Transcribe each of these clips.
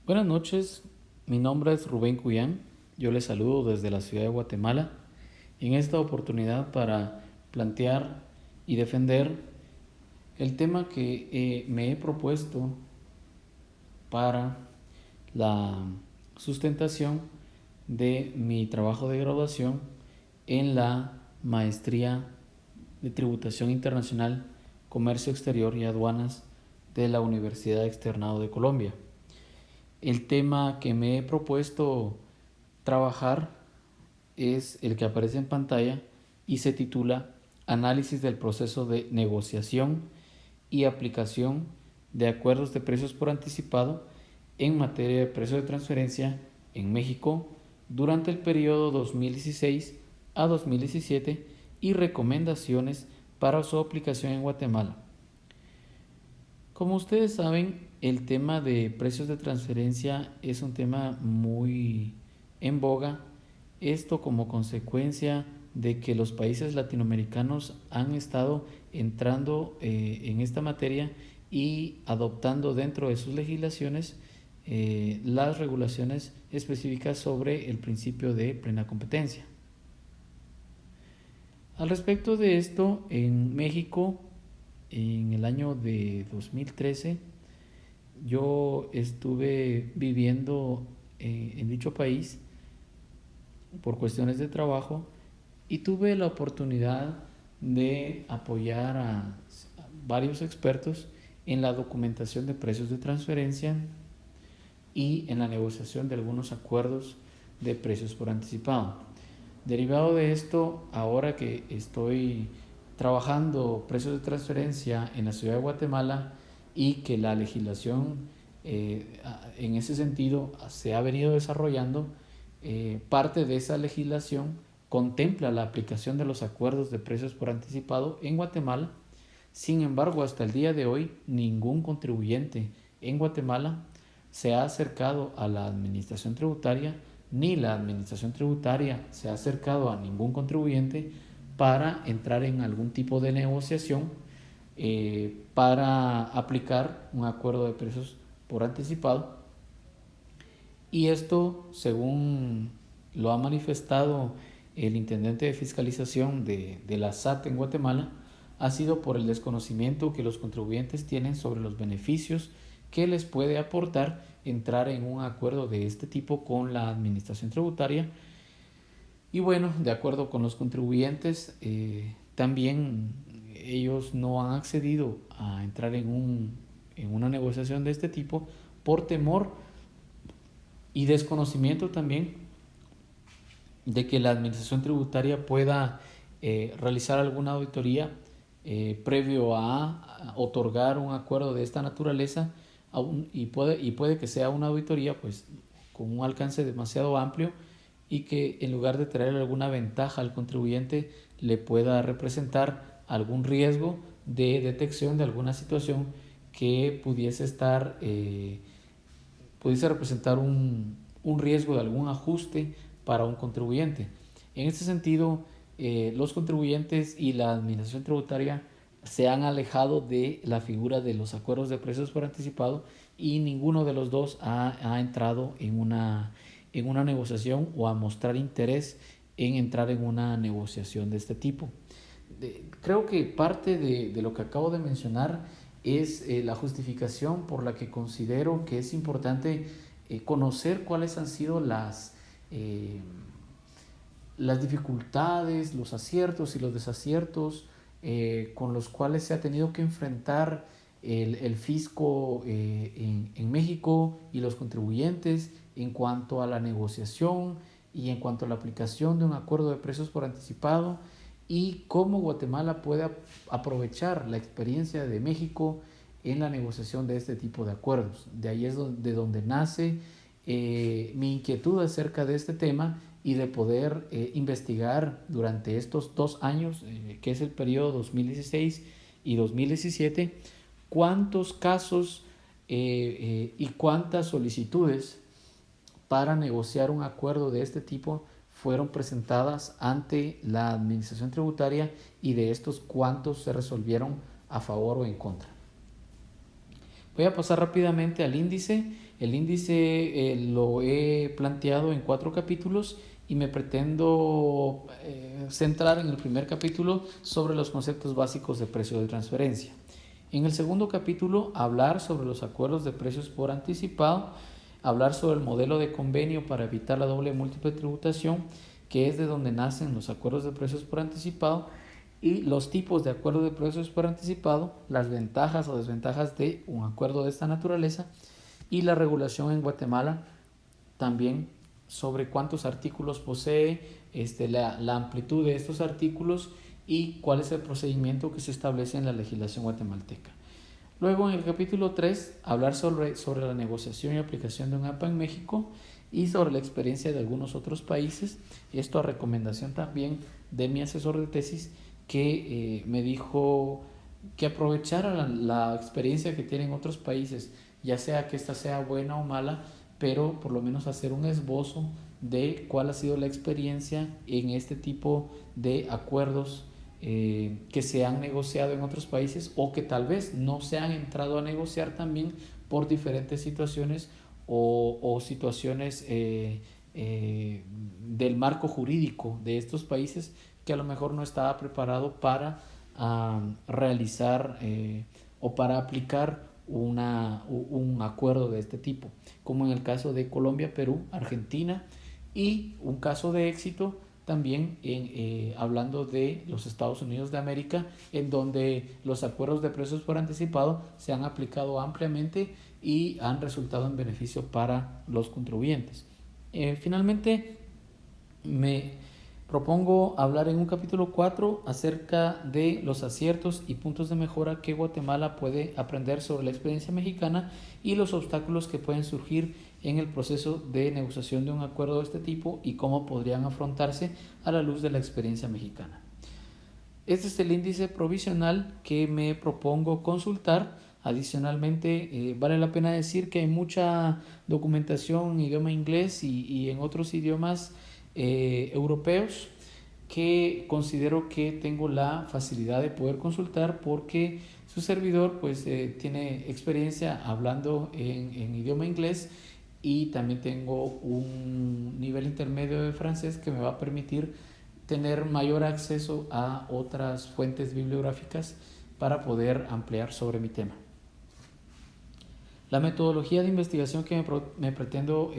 Buenas noches, mi nombre es Rubén Cuyán, yo les saludo desde la ciudad de Guatemala en esta oportunidad para plantear y defender el tema que me he propuesto para la sustentación de mi trabajo de graduación en la maestría de Tributación Internacional, Comercio Exterior y Aduanas de la Universidad Externado de Colombia. El tema que me he propuesto trabajar es el que aparece en pantalla y se titula Análisis del proceso de negociación y aplicación de acuerdos de precios por anticipado en materia de precios de transferencia en México durante el periodo 2016 a 2017 y recomendaciones para su aplicación en Guatemala. Como ustedes saben, el tema de precios de transferencia es un tema muy en boga. Esto como consecuencia de que los países latinoamericanos han estado entrando en esta materia y adoptando dentro de sus legislaciones las regulaciones específicas sobre el principio de plena competencia. Al respecto de esto, en México, en el año de 2013, yo estuve viviendo en dicho país por cuestiones de trabajo y tuve la oportunidad de apoyar a varios expertos en la documentación de precios de transferencia y en la negociación de algunos acuerdos de precios por anticipado. Derivado de esto, ahora que estoy trabajando precios de transferencia en la ciudad de Guatemala y que la legislación en ese sentido se ha venido desarrollando, parte de esa legislación contempla la aplicación de los acuerdos de precios por anticipado en Guatemala. Sin embargo, hasta el día de hoy, ningún contribuyente en Guatemala se ha acercado a la administración tributaria, ni la administración tributaria se ha acercado a ningún contribuyente para entrar en algún tipo de negociación para aplicar un acuerdo de precios por anticipado. Y esto, según lo ha manifestado el intendente de fiscalización de la SAT en Guatemala, ha sido por el desconocimiento que los contribuyentes tienen sobre los beneficios que les puede aportar entrar en un acuerdo de este tipo con la administración tributaria. Y bueno, de acuerdo con los contribuyentes, también ellos no han accedido a entrar en una negociación de este tipo por temor y desconocimiento también de que la administración tributaria pueda realizar alguna auditoría previo a otorgar un acuerdo de esta naturaleza y puede que sea una auditoría pues con un alcance demasiado amplio y que en lugar de traer alguna ventaja al contribuyente le pueda representar algún riesgo de detección de alguna situación que pudiese representar un riesgo de algún ajuste para un contribuyente. En este sentido, los contribuyentes y la administración tributaria se han alejado de la figura de los acuerdos de precios por anticipado y ninguno de los dos ha entrado en una negociación o a mostrar interés en entrar en una negociación de este tipo. Creo que parte de lo que acabo de mencionar es la justificación por la que considero que es importante conocer cuáles han sido eh, las dificultades, los aciertos y los desaciertos con los cuales se ha tenido que enfrentar el fisco en México y los contribuyentes en cuanto a la negociación y en cuanto a la aplicación de un acuerdo de precios por anticipado y cómo Guatemala puede aprovechar la experiencia de México en la negociación de este tipo de acuerdos. De ahí es de donde nace mi inquietud acerca de este tema y de poder investigar durante estos 2 años, que es el periodo 2016 y 2017, cuántos casos y cuántas solicitudes para negociar un acuerdo de este tipo fueron presentadas ante la administración tributaria y de estos cuántos se resolvieron a favor o en contra. Voy a pasar rápidamente al índice. El índice lo he planteado en 4 capítulos y me pretendo centrar en el primer capítulo sobre los conceptos básicos de precio de transferencia. En el segundo capítulo, hablar sobre los acuerdos de precios por anticipado, hablar sobre el modelo de convenio para evitar la doble múltiple tributación, que es de donde nacen los acuerdos de precios por anticipado, y los tipos de acuerdos de precios por anticipado, las ventajas o desventajas de un acuerdo de esta naturaleza, y la regulación en Guatemala también sobre cuántos artículos posee, la amplitud de estos artículos y cuál es el procedimiento que se establece en la legislación guatemalteca. Luego, en el capítulo 3, hablar sobre la negociación y aplicación de un APA en México y sobre la experiencia de algunos otros países. Esto a recomendación también de mi asesor de tesis, que me dijo que aprovechara la experiencia que tienen otros países, ya sea que esta sea buena o mala, pero por lo menos hacer un esbozo de cuál ha sido la experiencia en este tipo de acuerdos que se han negociado en otros países o que tal vez no se han entrado a negociar también por diferentes situaciones o situaciones del marco jurídico de estos países que a lo mejor no estaba preparado para realizar o para aplicar un acuerdo de este tipo, como en el caso de Colombia, Perú, Argentina, y un caso de éxito también hablando de los Estados Unidos de América, en donde los acuerdos de precios por anticipado se han aplicado ampliamente y han resultado en beneficio para los contribuyentes. Finalmente, me propongo hablar en un capítulo 4 acerca de los aciertos y puntos de mejora que Guatemala puede aprender sobre la experiencia mexicana y los obstáculos que pueden surgir en el proceso de negociación de un acuerdo de este tipo y cómo podrían afrontarse a la luz de la experiencia mexicana. Este es el índice provisional que me propongo consultar. Adicionalmente, vale la pena decir que hay mucha documentación en idioma inglés y en otros idiomas europeos que considero que tengo la facilidad de poder consultar porque su servidor pues tiene experiencia hablando en idioma inglés y también tengo un nivel intermedio de francés que me va a permitir tener mayor acceso a otras fuentes bibliográficas para poder ampliar sobre mi tema. La metodología de investigación que me pretendo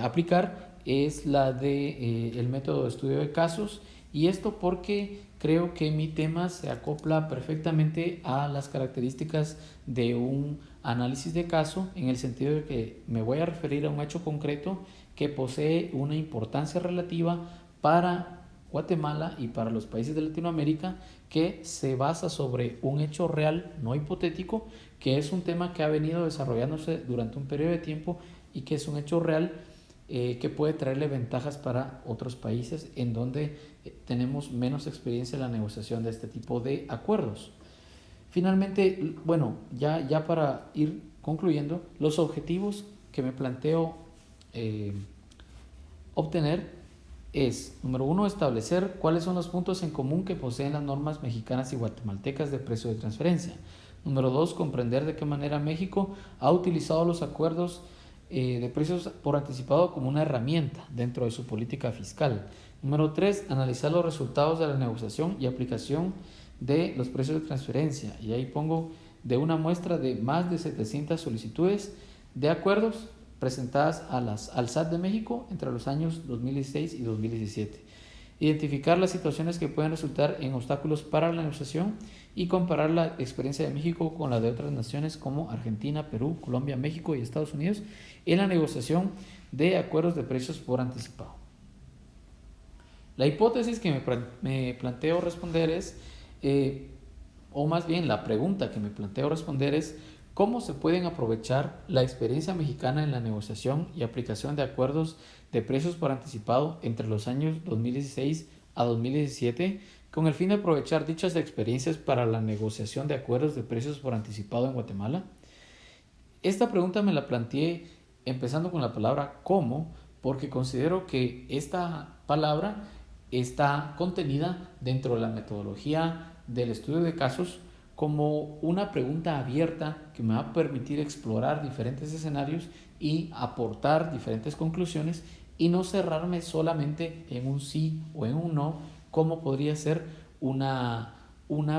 aplicar es la de el método de estudio de casos, y esto porque creo que mi tema se acopla perfectamente a las características de un análisis de caso, en el sentido de que me voy a referir a un hecho concreto que posee una importancia relativa para Guatemala y para los países de Latinoamérica, que se basa sobre un hecho real, no hipotético, que es un tema que ha venido desarrollándose durante un periodo de tiempo y que es un hecho real que puede traerle ventajas para otros países en donde tenemos menos experiencia en la negociación de este tipo de acuerdos. Finalmente, bueno, ya para ir concluyendo, los objetivos que me planteo obtener es, número 1, establecer cuáles son los puntos en común que poseen las normas mexicanas y guatemaltecas de precio de transferencia. Número 2, comprender de qué manera México ha utilizado los acuerdos de precios por anticipado como una herramienta dentro de su política fiscal. Número 3, analizar los resultados de la negociación y aplicación de los precios de transferencia. Y ahí pongo de una muestra de más de 700 solicitudes de acuerdos presentadas al SAT de México entre los años 2016 y 2017. Identificar las situaciones que pueden resultar en obstáculos para la negociación y comparar la experiencia de México con la de otras naciones como Argentina, Perú, Colombia, México y Estados Unidos en la negociación de acuerdos de precios por anticipado. La hipótesis que me planteo responder es, o más bien la pregunta que me planteo responder es, ¿cómo se pueden aprovechar la experiencia mexicana en la negociación y aplicación de acuerdos de precios por anticipado entre los años 2016 a 2017 con el fin de aprovechar dichas experiencias para la negociación de acuerdos de precios por anticipado en Guatemala? Esta pregunta me la planteé empezando con la palabra cómo, porque considero que esta palabra está contenida dentro de la metodología del estudio de casos como una pregunta abierta que me va a permitir explorar diferentes escenarios y aportar diferentes conclusiones y no cerrarme solamente en un sí o en un no, como podría ser una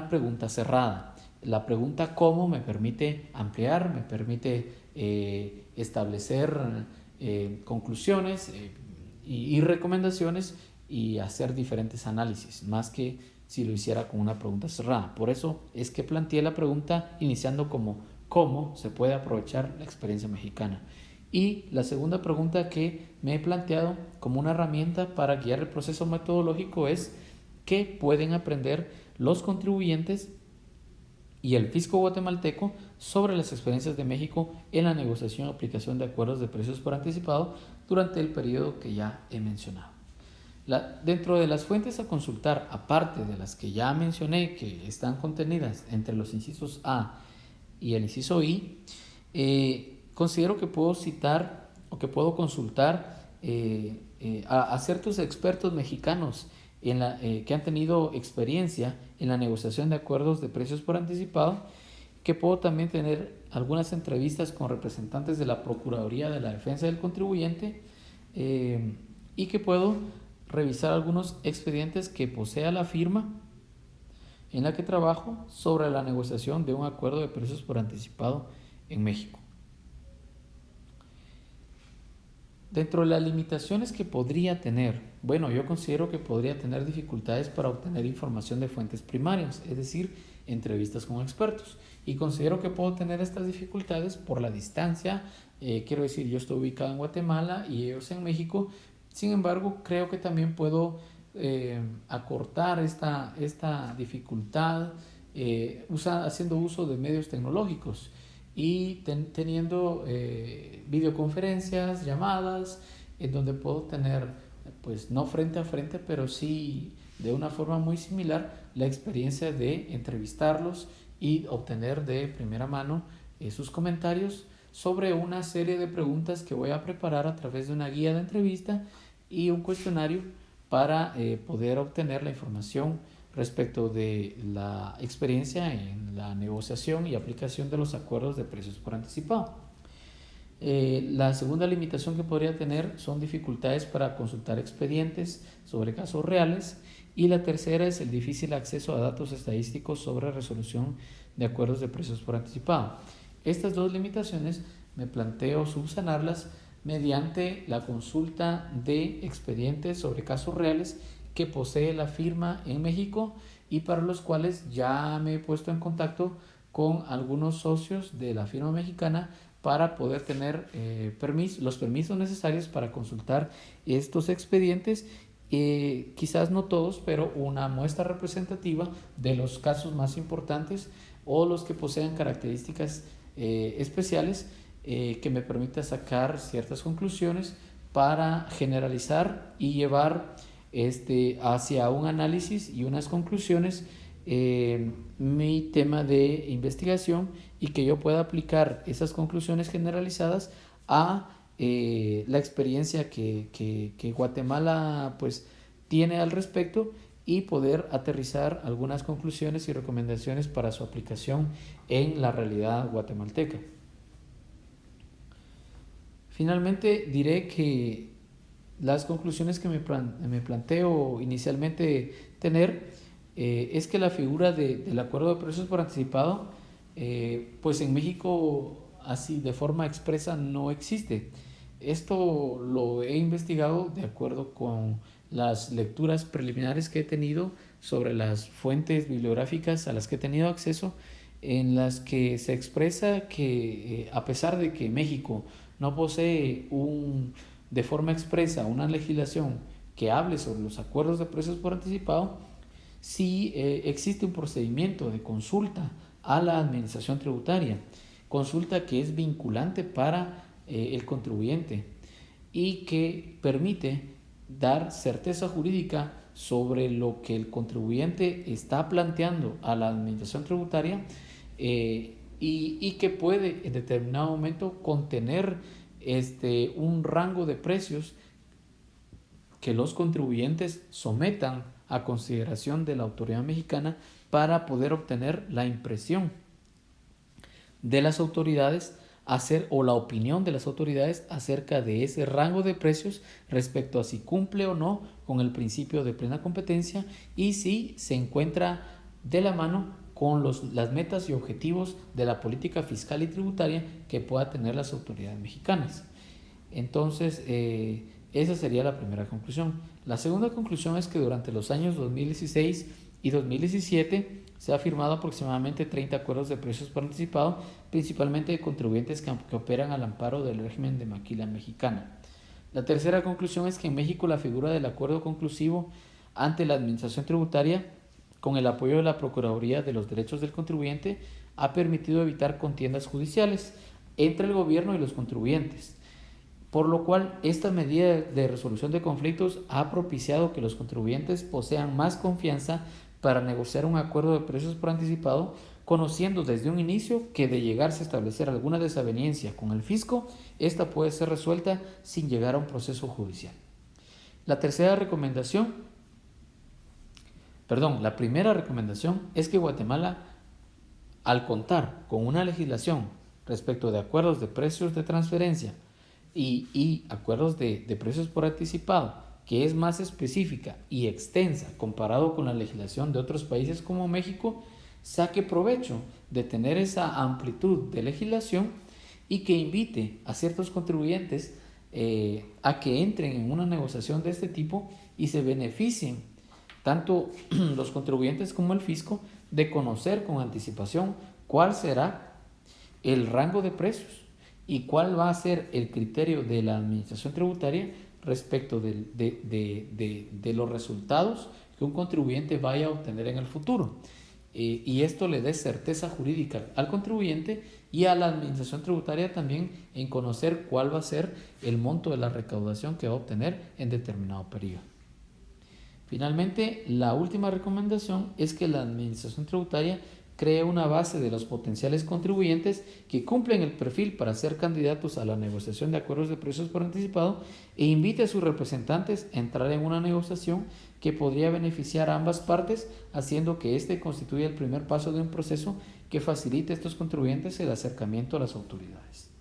pregunta cerrada. La pregunta cómo me permite ampliar, me permite establecer conclusiones y recomendaciones y hacer diferentes análisis, más que si lo hiciera con una pregunta cerrada. Por eso es que planteé la pregunta iniciando como ¿cómo se puede aprovechar la experiencia mexicana? Y la segunda pregunta que me he planteado como una herramienta para guiar el proceso metodológico es ¿qué pueden aprender los contribuyentes y el fisco guatemalteco sobre las experiencias de México en la negociación y aplicación de acuerdos de precios por anticipado durante el periodo que ya he mencionado? Dentro de las fuentes a consultar, aparte de las que ya mencioné, que están contenidas entre los incisos A y el inciso I, considero que puedo citar o que puedo consultar a ciertos expertos mexicanos que han tenido experiencia en la negociación de acuerdos de precios por anticipado, que puedo también tener algunas entrevistas con representantes de la Procuraduría de la Defensa del Contribuyente y que puedo revisar algunos expedientes que posea la firma en la que trabajo sobre la negociación de un acuerdo de precios por anticipado en México. Dentro de las limitaciones que podría tener, bueno, yo considero que podría tener dificultades para obtener información de fuentes primarias, es decir, entrevistas con expertos. Y considero que puedo tener estas dificultades por la distancia. Quiero decir, yo estoy ubicado en Guatemala y ellos en México. Sin embargo, creo que también puedo acortar esta dificultad haciendo uso de medios tecnológicos y teniendo videoconferencias, llamadas, en donde puedo tener, pues no frente a frente, pero sí de una forma muy similar, la experiencia de entrevistarlos y obtener de primera mano sus comentarios sobre una serie de preguntas que voy a preparar a través de una guía de entrevista y un cuestionario para poder obtener la información respecto de la experiencia en la negociación y aplicación de los acuerdos de precios por anticipado. La segunda limitación que podría tener son dificultades para consultar expedientes sobre casos reales, y la tercera es el difícil acceso a datos estadísticos sobre resolución de acuerdos de precios por anticipado. Estas dos limitaciones me planteo subsanarlas mediante la consulta de expedientes sobre casos reales que posee la firma en México y para los cuales ya me he puesto en contacto con algunos socios de la firma mexicana para poder tener los permisos necesarios para consultar estos expedientes, quizás no todos, pero una muestra representativa de los casos más importantes o los que posean características especiales que me permita sacar ciertas conclusiones para generalizar y llevar hacia un análisis y unas conclusiones mi tema de investigación y que yo pueda aplicar esas conclusiones generalizadas a la experiencia que Guatemala pues tiene al respecto y poder aterrizar algunas conclusiones y recomendaciones para su aplicación en la realidad guatemalteca. Finalmente diré que las conclusiones que me planteo inicialmente tener es que la figura del acuerdo de precios por anticipado pues en México así de forma expresa no existe. Esto lo he investigado de acuerdo con las lecturas preliminares que he tenido sobre las fuentes bibliográficas a las que he tenido acceso, en las que se expresa que a pesar de que México no posee de forma expresa una legislación que hable sobre los acuerdos de precios por anticipado, sí existe un procedimiento de consulta a la administración tributaria, consulta que es vinculante para el contribuyente y que permite dar certeza jurídica sobre lo que el contribuyente está planteando a la administración tributaria y que puede en determinado momento contener un rango de precios que los contribuyentes sometan a consideración de la autoridad mexicana para poder obtener la impresión de las autoridades o la opinión de las autoridades acerca de ese rango de precios respecto a si cumple o no con el principio de plena competencia y si se encuentra de la mano con las metas y objetivos de la política fiscal y tributaria que pueda tener las autoridades mexicanas. Entonces, esa sería la primera conclusión. La segunda conclusión es que durante los años 2016 y 2017 se ha firmado aproximadamente 30 acuerdos de precios por anticipado, principalmente de contribuyentes que operan al amparo del régimen de maquila mexicana. La tercera conclusión es que en México la figura del acuerdo conclusivo ante la Administración Tributaria, con el apoyo de la Procuraduría de los Derechos del Contribuyente, ha permitido evitar contiendas judiciales entre el gobierno y los contribuyentes, por lo cual esta medida de resolución de conflictos ha propiciado que los contribuyentes posean más confianza para negociar un acuerdo de precios por anticipado, conociendo desde un inicio que de llegarse a establecer alguna desaveniencia con el fisco, esta puede ser resuelta sin llegar a un proceso judicial. La primera recomendación es que Guatemala, al contar con una legislación respecto de acuerdos de precios de transferencia y acuerdos de precios por anticipado, que es más específica y extensa comparado con la legislación de otros países como México, saque provecho de tener esa amplitud de legislación y que invite a ciertos contribuyentes a que entren en una negociación de este tipo y se beneficien tanto los contribuyentes como el fisco de conocer con anticipación cuál será el rango de precios y cuál va a ser el criterio de la administración tributaria respecto de los resultados que un contribuyente vaya a obtener en el futuro. Y esto le dé certeza jurídica al contribuyente y a la administración tributaria también en conocer cuál va a ser el monto de la recaudación que va a obtener en determinado periodo. Finalmente, la última recomendación es que la administración tributaria cree una base de los potenciales contribuyentes que cumplen el perfil para ser candidatos a la negociación de acuerdos de precios por anticipado e invite a sus representantes a entrar en una negociación que podría beneficiar a ambas partes, haciendo que este constituya el primer paso de un proceso que facilite a estos contribuyentes el acercamiento a las autoridades.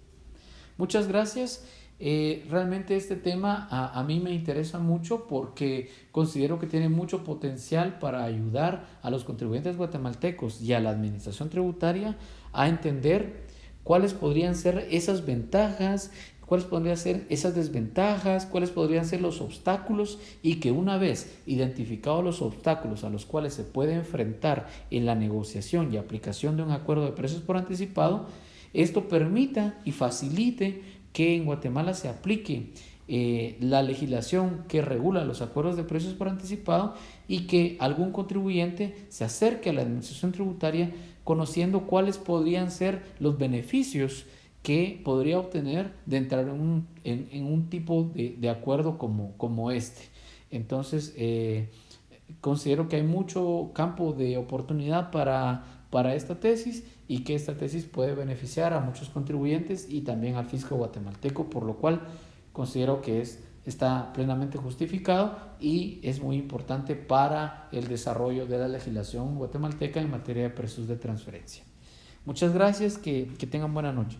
Muchas gracias. Realmente este tema a mí me interesa mucho porque considero que tiene mucho potencial para ayudar a los contribuyentes guatemaltecos y a la administración tributaria a entender cuáles podrían ser esas ventajas, cuáles podrían ser esas desventajas, cuáles podrían ser los obstáculos y que una vez identificados los obstáculos a los cuales se puede enfrentar en la negociación y aplicación de un acuerdo de precios por anticipado, esto permita y facilite que en Guatemala se aplique la legislación que regula los acuerdos de precios por anticipado y que algún contribuyente se acerque a la administración tributaria conociendo cuáles podrían ser los beneficios que podría obtener de entrar en un tipo de acuerdo como este. Entonces, considero que hay mucho campo de oportunidad para esta tesis y que esta tesis puede beneficiar a muchos contribuyentes y también al fisco guatemalteco, por lo cual considero que está plenamente justificado y es muy importante para el desarrollo de la legislación guatemalteca en materia de precios de transferencia. Muchas gracias, que tengan buena noche.